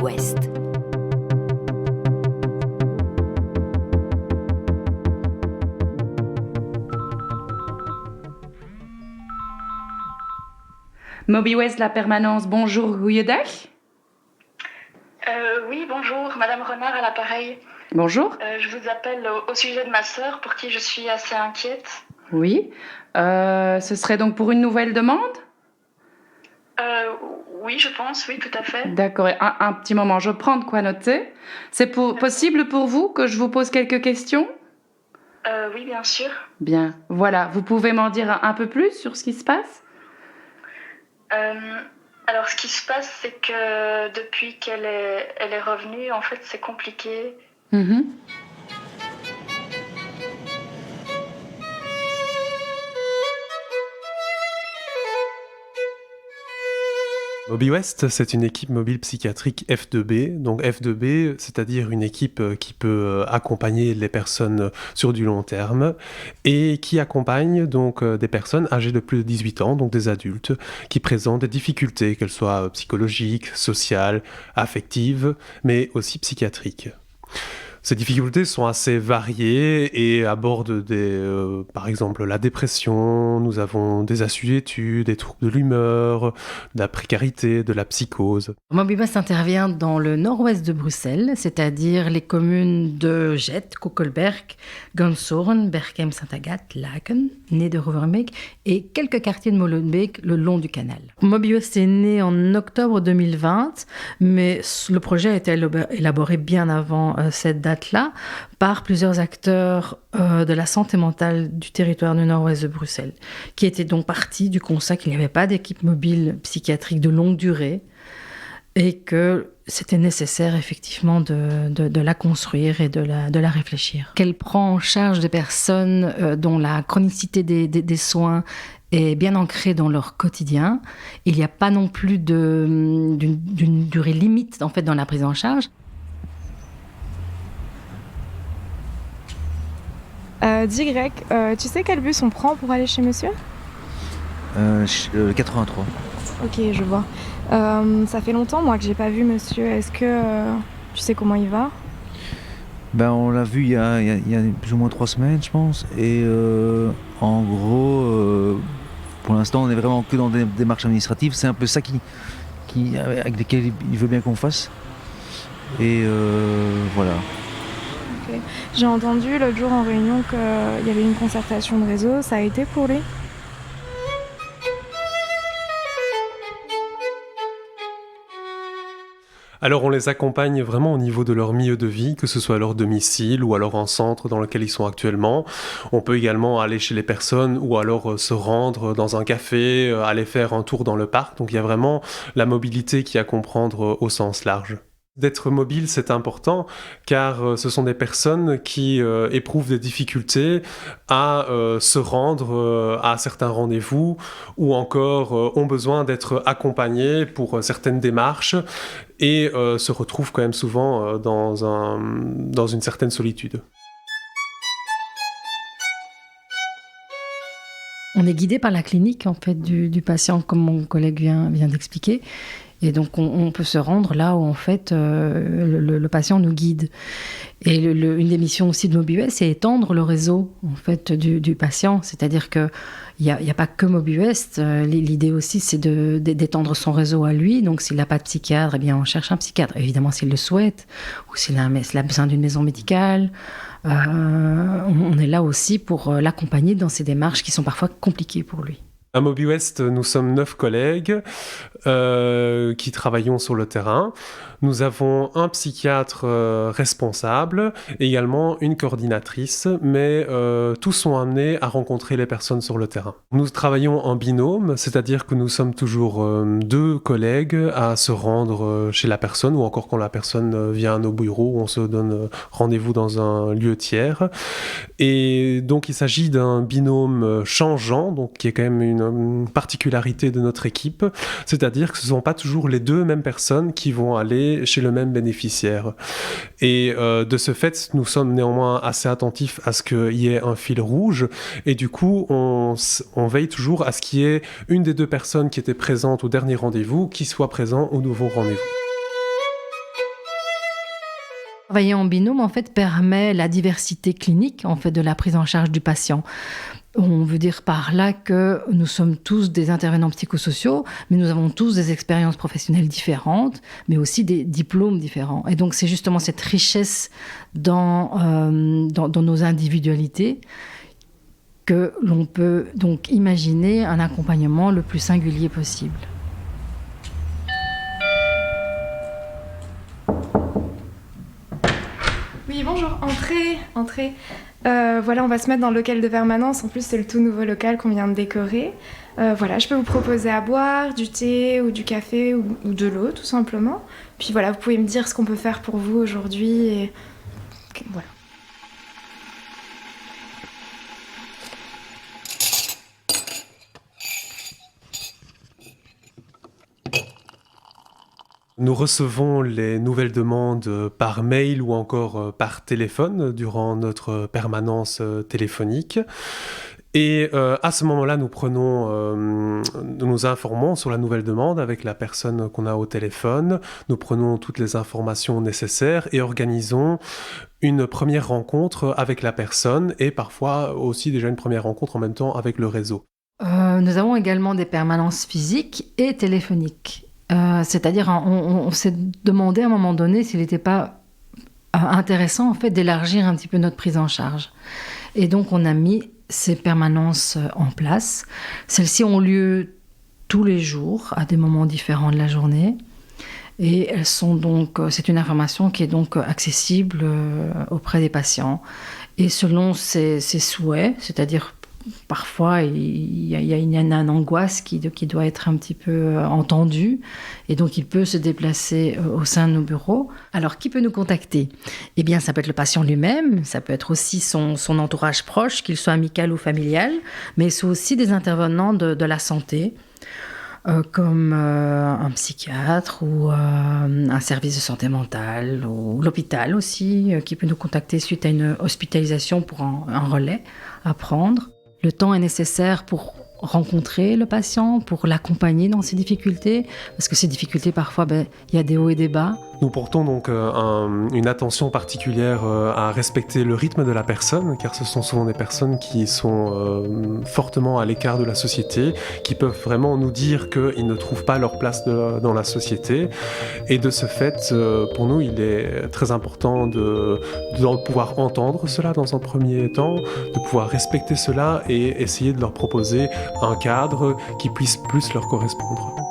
West. Moby West, la permanence, bonjour, goeiedag. Oui, bonjour, Madame Renard à l'appareil. Bonjour. Je vous appelle au sujet de ma sœur pour qui je suis assez inquiète. Oui, ce serait donc pour une nouvelle demande ? Oui, je pense, oui, tout à fait. D'accord, un petit moment, je prends de quoi noter. C'est possible pour vous que je vous pose quelques questions ? Oui, bien sûr. Bien, voilà, vous pouvez m'en dire un peu plus sur ce qui se passe ? Alors, ce qui se passe, c'est que depuis qu'elle est revenue, en fait, c'est compliqué. Moby West, c'est une équipe mobile psychiatrique F2B. Donc F2B, c'est-à-dire une équipe qui peut accompagner les personnes sur du long terme et qui accompagne donc des personnes âgées de plus de 18 ans, donc des adultes, qui présentent des difficultés, qu'elles soient psychologiques, sociales, affectives, mais aussi psychiatriques. Ces difficultés sont assez variées et abordent par exemple la dépression, nous avons des assuétudes, des troubles de l'humeur, de la précarité, de la psychose. Moby West intervient dans le nord-ouest de Bruxelles, c'est-à-dire les communes de Jet, Koekelberg, Gonshorn, Berchem, Saint-Agathe, Laken, Neder-Overbeek et quelques quartiers de Molenbeek le long du canal. Moby West est né en octobre 2020, mais le projet a été élaboré bien avant cette date-là par plusieurs acteurs de la santé mentale du territoire du nord-ouest de Bruxelles, qui étaient donc partis du constat qu'il n'y avait pas d'équipe mobile psychiatrique de longue durée et que c'était nécessaire effectivement de la construire et de la réfléchir. Qu'elle prend en charge des personnes dont la chronicité des soins est bien ancrée dans leur quotidien. Il n'y a pas non plus d'une durée limite en fait, dans la prise en charge. D'Y, tu sais quel bus on prend pour aller chez monsieur ? 83. Ok, je vois. Ça fait longtemps moi que j'ai pas vu monsieur. Est-ce que tu sais comment il va ? Ben, on l'a vu il y a plus ou moins 3 semaines, je pense. Et en gros, pour l'instant, on est vraiment que dans des démarches administratives. C'est un peu ça avec lesquelles il veut bien qu'on fasse. Et voilà. Okay. J'ai entendu l'autre jour en réunion qu'il y avait une concertation de réseau. Ça a été pour lui ? Alors on les accompagne vraiment au niveau de leur milieu de vie, que ce soit à leur domicile ou alors en centre dans lequel ils sont actuellement. On peut également aller chez les personnes ou alors se rendre dans un café, aller faire un tour dans le parc. Donc il y a vraiment la mobilité qui est à comprendre au sens large. D'être mobile, c'est important car ce sont des personnes qui éprouvent des difficultés à se rendre à certains rendez-vous ou encore ont besoin d'être accompagnés pour certaines démarches et se retrouvent quand même souvent dans une certaine solitude. On est guidé par la clinique en fait, du patient, comme mon collègue vient d'expliquer. Et donc, on peut se rendre là où, en fait, le patient nous guide. Et une des missions aussi de Moby West, c'est étendre le réseau, en fait, du patient. C'est-à-dire qu'il n'y a pas que Moby West. L'idée aussi, c'est d'étendre son réseau à lui. Donc, s'il n'a pas de psychiatre, eh bien, on cherche un psychiatre. Évidemment, s'il le souhaite, ou s'il a besoin d'une maison médicale. On est là aussi pour l'accompagner dans ces démarches qui sont parfois compliquées pour lui. À Moby West, nous sommes 9 collègues qui travaillons sur le terrain. Nous avons un psychiatre responsable, également une coordinatrice, mais tous sont amenés à rencontrer les personnes sur le terrain. Nous travaillons en binôme, c'est-à-dire que nous sommes toujours 2 collègues à se rendre chez la personne, ou encore quand la personne vient à nos bureaux, on se donne rendez-vous dans un lieu tiers. Et donc il s'agit d'un binôme changeant, donc qui est quand même une particularité de notre équipe, c'est-à-dire que ce ne sont pas toujours les 2 mêmes personnes qui vont aller chez le même bénéficiaire. Et de ce fait, nous sommes néanmoins assez attentifs à ce qu'il y ait un fil rouge, et du coup, on veille toujours à ce qu'il y ait une des 2 personnes qui étaient présentes au dernier rendez-vous qui soit présente au nouveau rendez-vous. Travailler en binôme, en fait, permet la diversité clinique, en fait, de la prise en charge du patient. On veut dire par là que nous sommes tous des intervenants psychosociaux, mais nous avons tous des expériences professionnelles différentes, mais aussi des diplômes différents. Et donc, c'est justement cette richesse dans nos individualités que l'on peut donc imaginer un accompagnement le plus singulier possible. Oui, bonjour, entrez. Voilà, on va se mettre dans le local de permanence. En plus, c'est le tout nouveau local qu'on vient de décorer. Voilà, je peux vous proposer à boire, du thé ou du café ou de l'eau, tout simplement. Puis voilà, vous pouvez me dire ce qu'on peut faire pour vous aujourd'hui. Et... voilà. Nous recevons les nouvelles demandes par mail ou encore par téléphone durant notre permanence téléphonique. Et à ce moment-là, nous nous informons sur la nouvelle demande avec la personne qu'on a au téléphone. Nous prenons toutes les informations nécessaires et organisons une première rencontre avec la personne et parfois aussi déjà une première rencontre en même temps avec le réseau. Nous avons également des permanences physiques et téléphoniques. C'est-à-dire, on s'est demandé à un moment donné s'il n'était pas intéressant en fait d'élargir un petit peu notre prise en charge. Et donc, on a mis ces permanences en place. Celles-ci ont lieu tous les jours, à des moments différents de la journée. Et elles sont donc, c'est une information qui est donc accessible auprès des patients. Et selon ses souhaits, c'est-à-dire parfois, il y a une angoisse qui doit être un petit peu entendue et donc il peut se déplacer au sein de nos bureaux. Alors, qui peut nous contacter ? Eh bien, ça peut être le patient lui-même, ça peut être aussi son entourage proche, qu'il soit amical ou familial, mais c'est aussi des intervenants de la santé, comme un psychiatre ou un service de santé mentale ou l'hôpital aussi, qui peut nous contacter suite à une hospitalisation pour un relais à prendre. Le temps est nécessaire pour rencontrer le patient, pour l'accompagner dans ses difficultés, parce que ces difficultés, parfois, il y a des hauts et des bas. Nous portons donc une attention particulière à respecter le rythme de la personne, car ce sont souvent des personnes qui sont fortement à l'écart de la société, qui peuvent vraiment nous dire qu'ils ne trouvent pas leur place dans la société. Et de ce fait, pour nous, il est très important de pouvoir entendre cela dans un premier temps, de pouvoir respecter cela et essayer de leur proposer un cadre qui puisse plus leur correspondre.